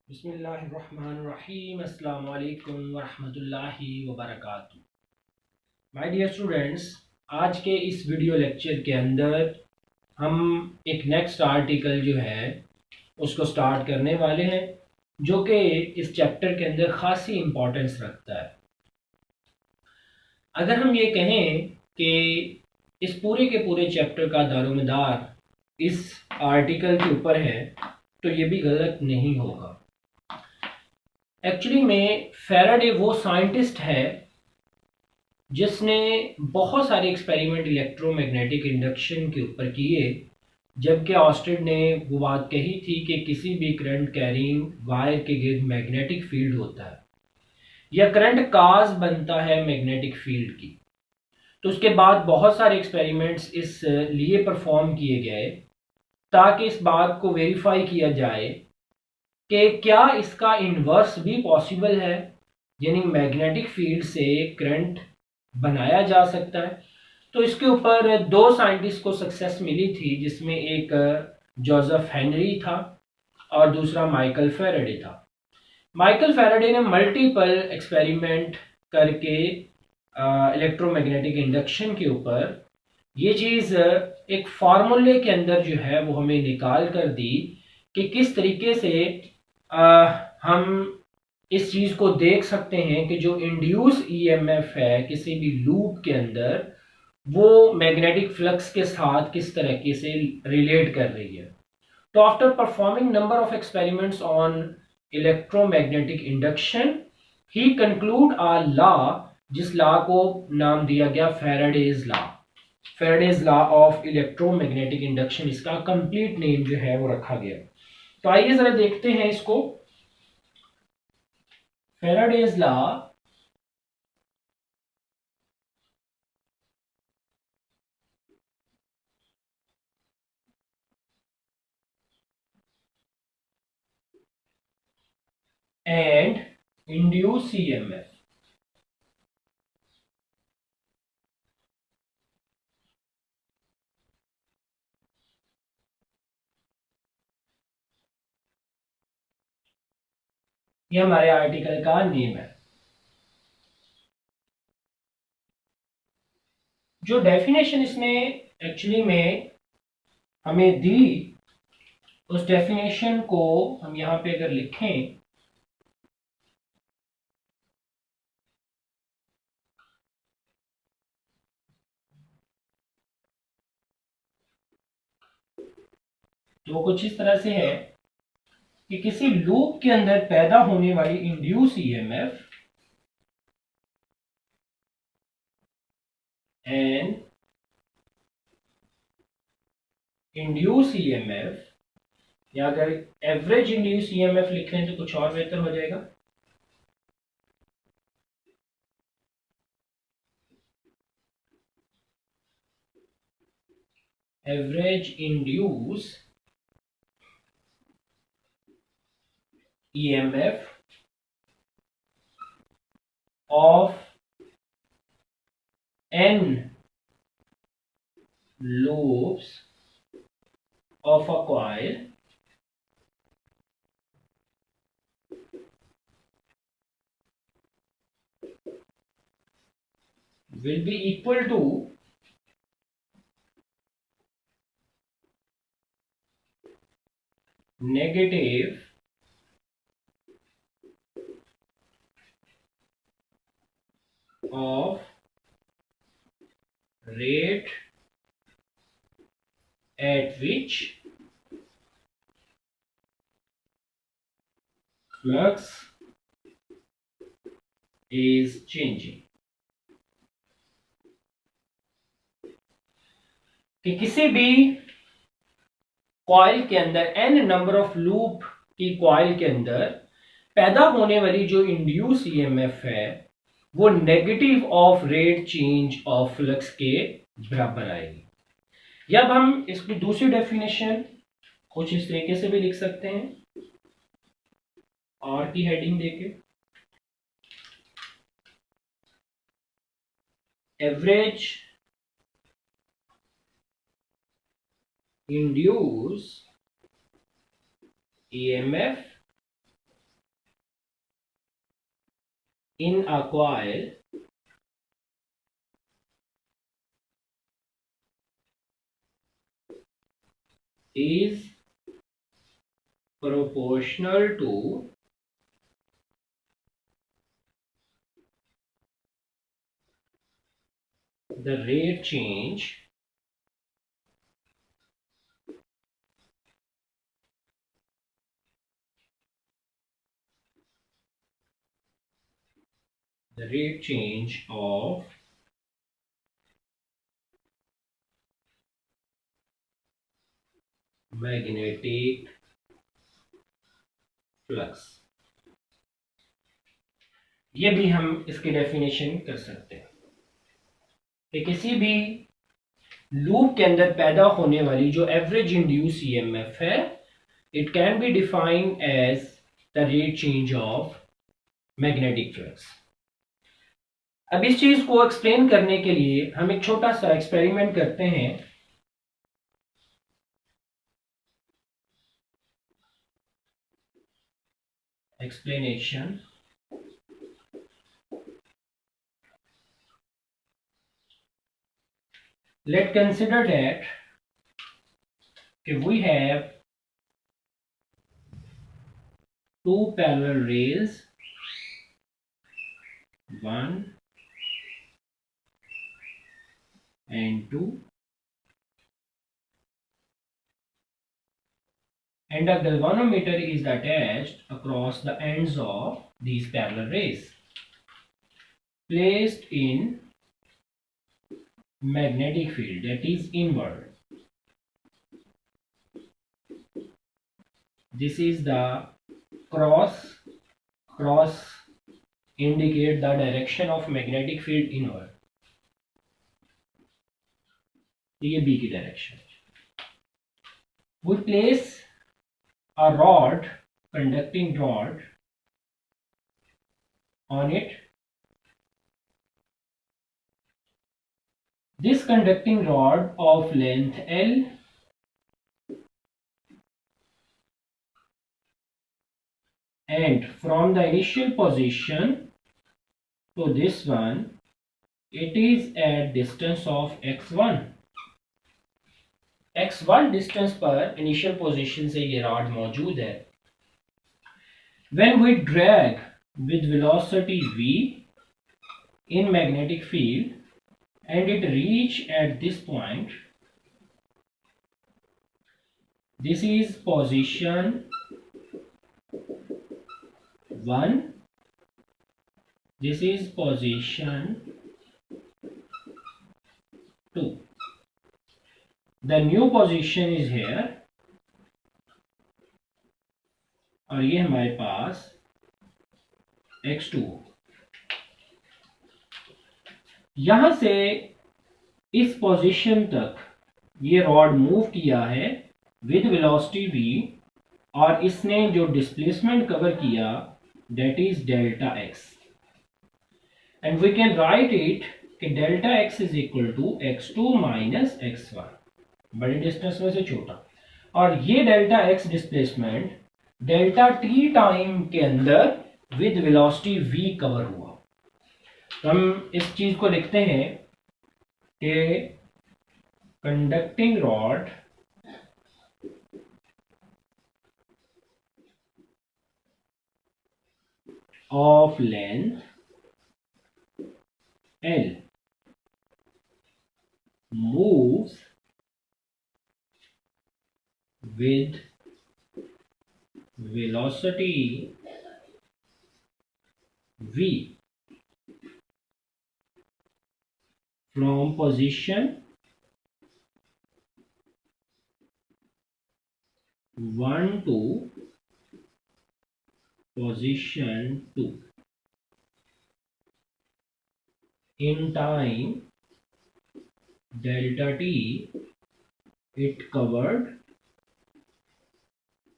बिस्मिल्लाहिर्रहमानिर्रहीम अस्सलाम वालेकुम वरहमतुल्लाहि वबरकातुहू। माय डियर स्टूडेंट्स, आज के इस वीडियो लेक्चर के अंदर हम एक नेक्स्ट आर्टिकल जो है उसको स्टार्ट करने वाले हैं, जो कि इस चैप्टर के अंदर ख़ासी इम्पोर्टेंस रखता है। अगर हम ये कहें कि इस पूरे के पूरे चैप्टर का दारोमदार इस आर्टिकल के ऊपर है, तो ये भी गलत नहीं होगा। एक्चुअली में फैराडे वो साइंटिस्ट है जिसने बहुत सारे एक्सपेरिमेंट इलेक्ट्रोमैग्नेटिक इंडक्शन के ऊपर किए, जबकि ऑस्टेड ने वो बात कही थी कि किसी भी करंट कैरिंग वायर के गिर्द मैग्नेटिक फील्ड होता है या करंट काज बनता है मैग्नेटिक फील्ड की। तो उसके बाद बहुत सारे एक्सपेरिमेंट्स इस लिए परफॉर्म किए गए ताकि इस बात को वेरीफाई किया जाए कि क्या इसका इन्वर्स भी पॉसिबल है, यानी मैग्नेटिक फील्ड से करंट बनाया जा सकता है। तो इसके ऊपर दो साइंटिस्ट को सक्सेस मिली थी, जिसमें एक जोसेफ हेनरी था और दूसरा माइकल फैराडे था। माइकल फैराडे ने मल्टीपल एक्सपेरिमेंट करके इलेक्ट्रोमैग्नेटिक इंडक्शन के ऊपर ये चीज़ एक फार्मूले के अंदर जो है वो हमें निकाल कर दी कि किस तरीके से हम इस चीज़ को देख सकते हैं कि जो इंड्यूस ईएमएफ है किसी भी लूप के अंदर, वो मैग्नेटिक फ्लक्स के साथ किस तरीके से रिलेट कर रही है। तो after performing number of experiments on electromagnetic induction, he conclude a law, जिस लॉ को नाम दिया गया Faraday's law. Faraday's law of electromagnetic induction इसका कंप्लीट नेम जो है वो रखा गया। तो आइए जरा देखते हैं इसको। Faraday's law and induced EMF. ये हमारे आर्टिकल का नेम है। जो डेफिनेशन इसने एक्चुअली में हमें दी, उस डेफिनेशन को हम यहां पे अगर लिखें तो वो कुछ इस तरह से है कि किसी लूप के अंदर पैदा होने वाली induce EMF and induce EMF, या अगर एवरेज इंड्यूस ईएमएफ लिख लें तो कुछ और बेहतर हो जाएगा। Average induce EMF of n loops of a coil will be equal to negative of rate at which flux is changing। कि किसी भी कॉइल के अंदर n नंबर ऑफ लूप की कॉइल के अंदर पैदा होने वाली जो इंड्यूस ईएमएफ है वो negative of rate change of flux के बराबर आएगी। या अब हम इसकी दूसरी डेफिनेशन कुछ इस तरीके से भी लिख सकते हैं, और की हेडिंग देके, average induce EMF in a coil is proportional to the rate change of magnetic flux. ये भी हम इसकी डेफिनेशन कर सकते हैं कि किसी भी लूप के अंदर पैदा होने वाली जो एवरेज इंड्यूस ईएमएफ है, it can be defined as the rate change of magnetic flux. अब इस चीज को एक्सप्लेन करने के लिए हम एक छोटा सा एक्सपेरिमेंट करते हैं। Explanation, let's consider that if we have two parallel rails, one and two, and a galvanometer is attached across the ends of these parallel rays, placed in magnetic field that is inward. This is the cross indicate the direction of magnetic field inward. ये B की direction. We place a rod, conducting rod, on it. This conducting rod of length L and from the initial position to this one, it is at distance of x1. x1 distance पर initial position से ये rod मौजूद है। When we drag with velocity v in magnetic field and it reach at this point, this is position 1, this is position 2. The new position is here और ये हमारे पास x2। यहां से इस पोजीशन तक ये रॉड मूव किया है विद वेलोसिटी v और इसने जो डिस्प्लेसमेंट कवर किया that is delta x, and we can write it कि delta x is equal to x2 minus x1, बड़े डिस्टेंस में से छोटा, और ये delta x displacement delta t time के अंदर विद वेलोसिटी v कवर हुआ। तो हम इस चीज को लिखते हैं कि conducting rod of length L moves with velocity v from position 1 to position 2 in time delta t it covered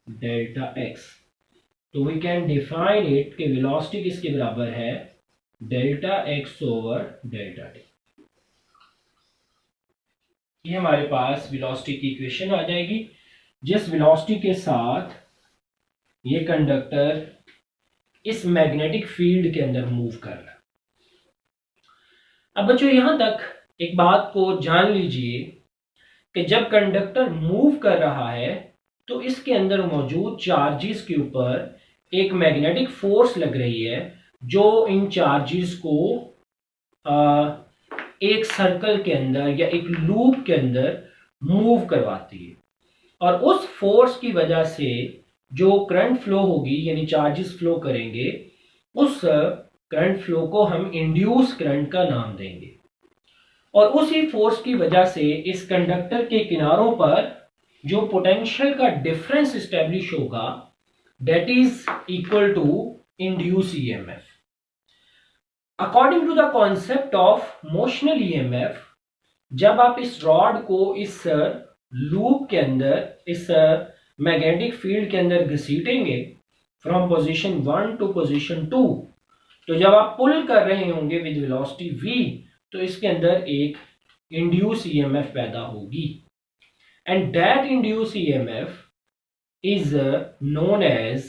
delta x। तो we can define it कि velocity किसके बराबर है delta x over delta t। ये हमारे पास velocity की equation आ जाएगी जिस velocity के साथ ये कंडक्टर इस मैग्नेटिक फील्ड के अंदर मूव कर रहा है। अब बच्चों यहां तक एक बात को जान लीजिए कि जब कंडक्टर मूव कर रहा है तो इसके अंदर मौजूद चार्जेस के ऊपर एक मैग्नेटिक फोर्स लग रही है जो इन चार्जेस को एक सर्कल के अंदर या एक लूप के अंदर मूव करवाती है। और उस फोर्स की वजह से जो करंट फ्लो होगी यानी चार्जेस फ्लो करेंगे, उस करंट फ्लो को हम इंड्यूस करंट का नाम देंगे। और उसी फोर्स की वजह से इस कंडक्टर के किनारों पर जो पोटेंशियल का डिफरेंस एस्टेब्लिश होगा that is equal to induce EMF. According to the concept of motional EMF, जब आप इस रॉड को इस लूप के अंदर, इस मैग्नेटिक फील्ड के अंदर घसीटेंगे फ्रॉम पोजीशन 1 टू पोजीशन 2, तो जब आप पुल कर रहे होंगे विद वेलोसिटी v, तो इसके अंदर एक इंड्यूस ईएमएफ पैदा होगी and that induce EMF is known as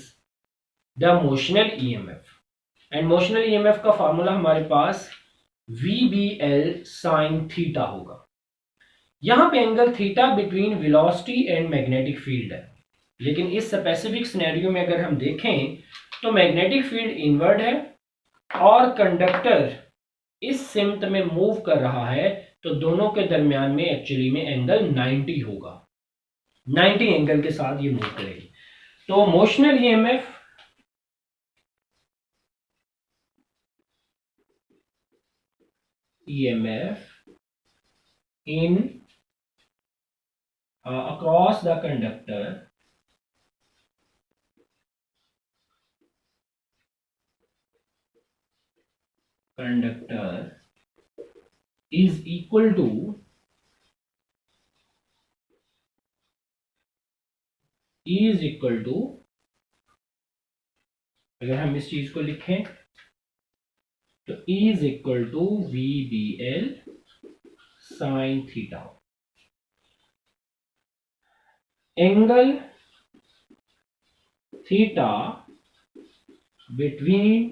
the motional EMF. And motional EMF का फार्मूला हमारे पास VBL साइन थीटा होगा। यहां पे angle theta between velocity and magnetic field है, लेकिन इस स्पेसिफिक सिनेरियो में अगर हम देखें तो मैग्नेटिक फील्ड इनवर्ड है और कंडक्टर इस सिमत में मूव कर रहा है, तो दोनों के दरमियान में एक्चुअली में एंगल 90 होगा। 90 एंगल के साथ ये मूव करेगी। तो motional EMF in across the conductor is equal to अगर हम इस चीज को लिखें तो is equal to VBL sine theta. Angle theta between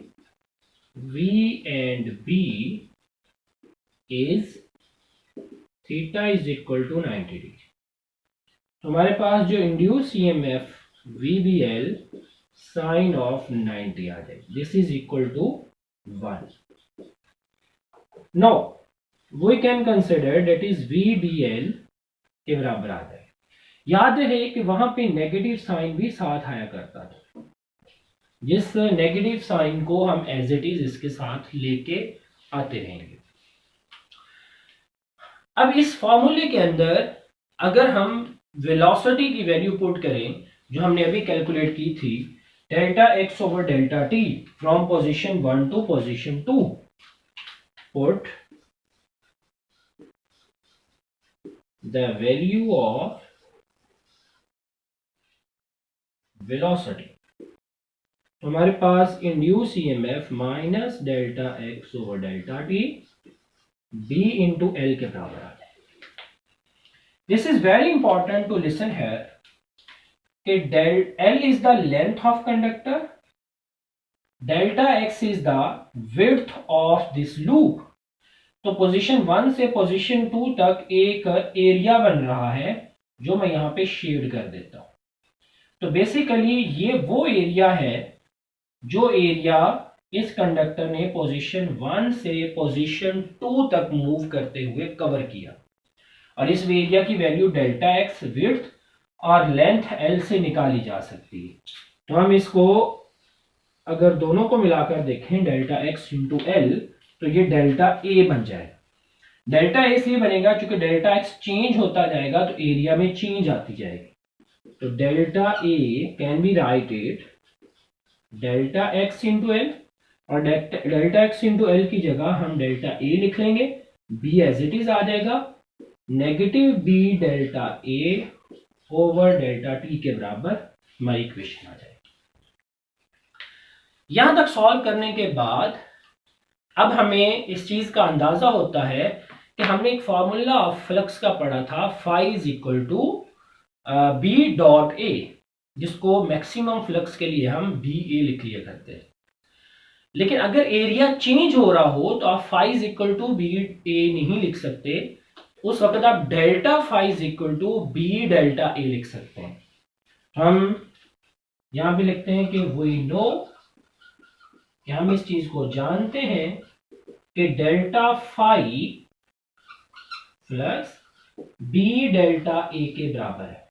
V and B is theta is equal to 90 degree. तो हमारे पास जो induce EMF VBL sine of 90 आ जाए, this is equal to 1। Now we can consider that is VBL के बराबर आ जाए। याद रहे कि वहां पे नेगेटिव साइन भी साथ आया करता था, जिस नेगेटिव साइन को हम एज इट इज इसके साथ लेके आते रहेंगे। अब इस फॉर्मूले के अंदर अगर हम वेलोसिटी की वैल्यू पुट करें जो हमने अभी कैलकुलेट की थी, delta x over delta t from position 1 to position 2, put the value of velocity, तो हमारे पास induced EMF minus delta x over delta t b into L के बराबर आ जाए। This is very important to listen here कि L is the length of conductor, delta x is the width of this loop. तो position 1 से position 2 तक एक area बन रहा है जो मैं यहां पे शेड कर देता हूं। तो बेसिकली ये वो एरिया है जो एरिया इस कंडक्टर ने पोजीशन 1 से पोजीशन 2 तक मूव करते हुए कवर किया, और इस एरिया की वैल्यू डेल्टा x विड्थ और लेंथ l से निकाली जा सकती है। तो हम इसको अगर दोनों को मिलाकर देखें डेल्टा x इंटू एल, तो ये डेल्टा a बन जाएगा। डेल्टा a इसलिए बनेगा क्योंकि डेल्टा x चेंज होता जाएगा तो एरिया में चेंज आती जाएगी। तो delta a can be righted delta x into L, और डेल्टा x इंटू एल की जगह हम डेल्टा a लिख लेंगे, b एज इट इज आ जाएगा, negative b delta a over delta t के बराबर हमारी इक्वेशन आ जाएगी। यहां तक सॉल्व करने के बाद अब हमें इस चीज का अंदाजा होता है कि हमने एक फॉर्मूला ऑफ फ्लक्स का पढ़ा था, phi is equal to B dot A, जिसको मैक्सिमम फ्लक्स के लिए हम बी ए लिख लिया करते हैं। लेकिन अगर एरिया चेंज हो रहा हो तो आप phi is equal to B A नहीं लिख सकते, उस वक्त आप delta phi is equal to B delta A लिख सकते हैं। हम यहां पे लिखते हैं कि वी नो, कि हम इस चीज को जानते हैं कि delta phi plus B delta A के बराबर है,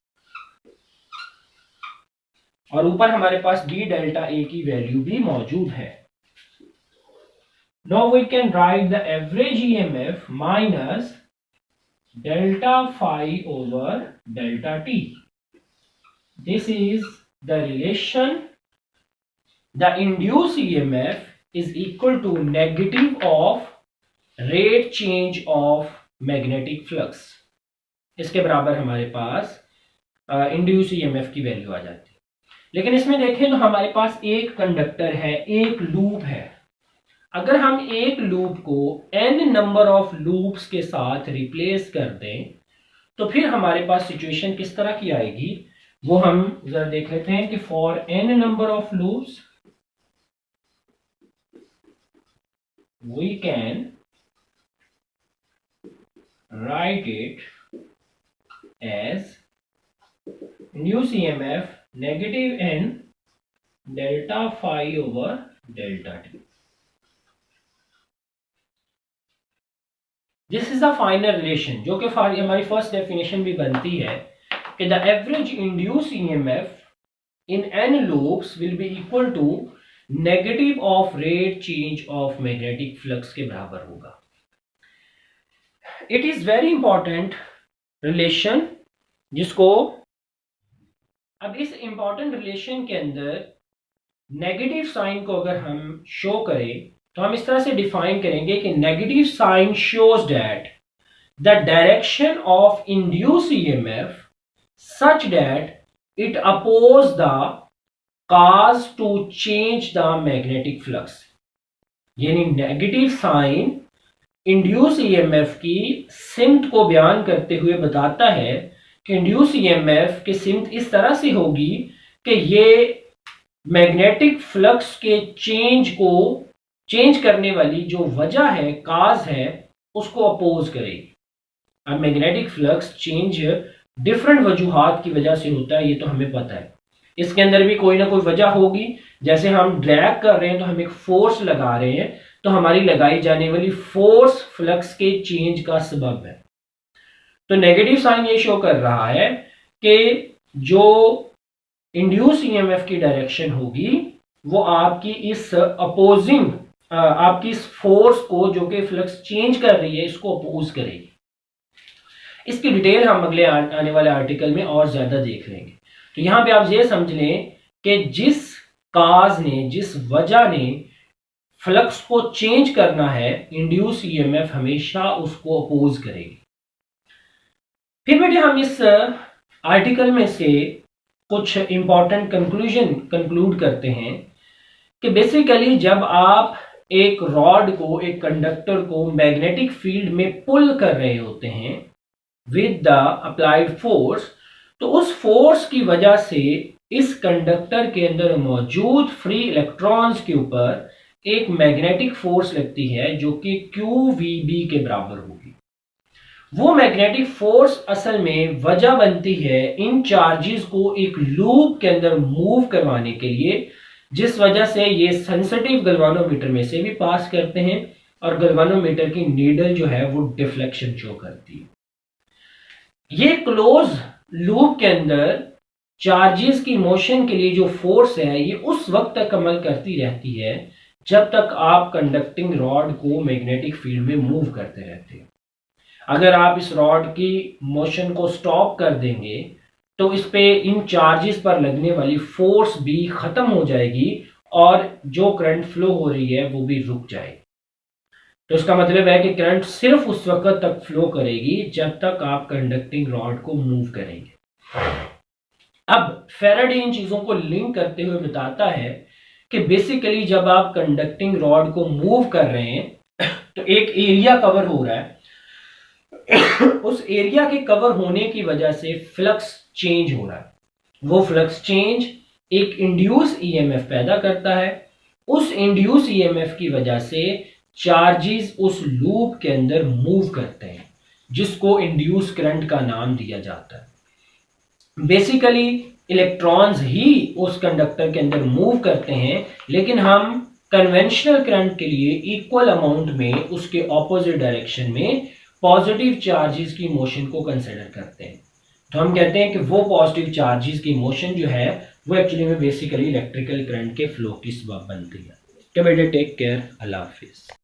और ऊपर हमारे पास बी डेल्टा ए की वैल्यू भी मौजूद है। Now we can write the average EMF minus delta phi over delta T. This is the relation, the induce EMF is equal to negative of rate change of magnetic flux। इसके बराबर हमारे पास induced EMF की value आ जाती है। लेकिन इसमें देखें तो हमारे पास एक कंडक्टर है, एक लूप है। अगर हम एक लूप को n नंबर ऑफ लूप्स के साथ रिप्लेस कर दें तो फिर हमारे पास सिचुएशन किस तरह की आएगी, वो हम जरा देख लेते हैं कि for n number of loops we can write it as induced EMF negative n delta phi over delta t। This is the final relation, जो कि हमारी फर्स्ट डेफिनेशन भी बनती है कि the average induce EMF in n loops will be equal to negative of rate change of magnetic flux के बराबर होगा। It is very important relation, जिसको अब इस इंपॉर्टेंट रिलेशन के अंदर नेगेटिव साइन को अगर हम शो करें तो हम इस तरह से डिफाइन करेंगे कि negative sign shows that the direction of induce EMF such that it oppose the cause to change the magnetic flux। यानी नेगेटिव साइन इंड्यूस ईएमएफ की सिमत को बयान करते हुए बताता है कि इंड्यूस ईएमएफ की सिमत इस तरह से होगी कि ये मैग्नेटिक फ्लक्स के चेंज करने वाली जो वजह है, काज है, उसको अपोज करेगी। अब मैग्नेटिक फ्लक्स चेंज डिफरेंट वजूहात की वजह से होता है, ये तो हमें पता है। इसके अंदर भी कोई ना कोई वजह होगी। जैसे हम ड्रैग कर रहे हैं तो हम एक फोर्स लगा रहे हैं, तो हमारी लगाई जाने वाली फोर्स फ्लक्स के चेंज का सबब है। तो नेगेटिव साइन ये शो कर रहा है कि जो इंड्यूस ईएमएफ की डायरेक्शन होगी वो आपकी इस अपोजिंग, आपकी इस फोर्स को जो कि फ्लक्स चेंज कर रही है, इसको अपोज करेगी। इसकी डिटेल हम अगले आने वाले आर्टिकल में और ज्यादा देख लेंगे। तो यहां पे आप ये समझ लें कि जिस काज ने, जिस वजह ने फ्लक्स को चेंज करना है, इंड्यूस ईएमएफ हमेशा उसको अपोज करेगी। फिर बेटे हम इस आर्टिकल में से कुछ इंपॉर्टेंट कंक्लूजन कंक्लूड करते हैं कि बेसिकली जब आप एक रॉड को, एक कंडक्टर को मैग्नेटिक फील्ड में पुल कर रहे होते हैं विद द अप्लाइड फोर्स, तो उस फोर्स की वजह से इस कंडक्टर के अंदर मौजूद फ्री इलेक्ट्रॉन्स के ऊपर एक मैग्नेटिक फोर्स लगती है जो कि QVB के बराबर होगी। वो मैग्नेटिक फोर्स असल में वजह बनती है इन चार्जेस को एक लूप के अंदर मूव करवाने के लिए, जिस वजह से ये सेंसिटिव गैल्वानोमीटर में से भी पास करते हैं और गैल्वानोमीटर की नीडल जो है वो डिफ्लेक्शन शो करती है। ये क्लोज लूप के अंदर चार्जेस की मोशन के लिए जो फोर्स है ये उस वक्त तक अमल करती रहती है जब तक आप कंडक्टिंग रॉड को मैग्नेटिक फील्ड में मूव करते रहते हैं। अगर आप इस रॉड की मोशन को स्टॉप कर देंगे तो इस पे इन चार्जेस पर लगने वाली फोर्स भी खत्म हो जाएगी और जो करंट फ्लो हो रही है वो भी रुक जाएगी। तो इसका मतलब है कि करंट सिर्फ उस वक्त तक फ्लो करेगी जब तक आप कंडक्टिंग रॉड को मूव करेंगे। अब फैराडे इन चीजों को लिंक करते हुए बताता है कि बेसिकली जब आप कंडक्टिंग रॉड को मूव कर रहे हैं तो एक एरिया कवर हो रहा है, उस एरिया के कवर होने की वजह से फ्लक्स चेंज हो रहा है। वो फ्लक्स चेंज एक इंड्यूस ईएमएफ पैदा करता है उस इंड्यूस ईएमएफ की वजह से चार्जेस उस लूप के अंदर मूव करते हैं, जिसको इंड्यूस करंट का नाम दिया जाता है। बेसिकली इलेक्ट्रॉन्स ही उस कंडक्टर के अंदर मूव करते हैं, लेकिन हम कन्वेंशनल करंट के लिए इक्वल अमाउंट में उसके ऑपोजिट डायरेक्शन में पॉजिटिव चार्जेस की मोशन को कंसिडर करते हैं। तो हम कहते हैं कि वो पॉजिटिव चार्जेस की मोशन जो है वो एक्चुअली में बेसिकली इलेक्ट्रिकल करंट के फ्लो की सबब बनती है। टेक केयर, अल्लाह हाफिज।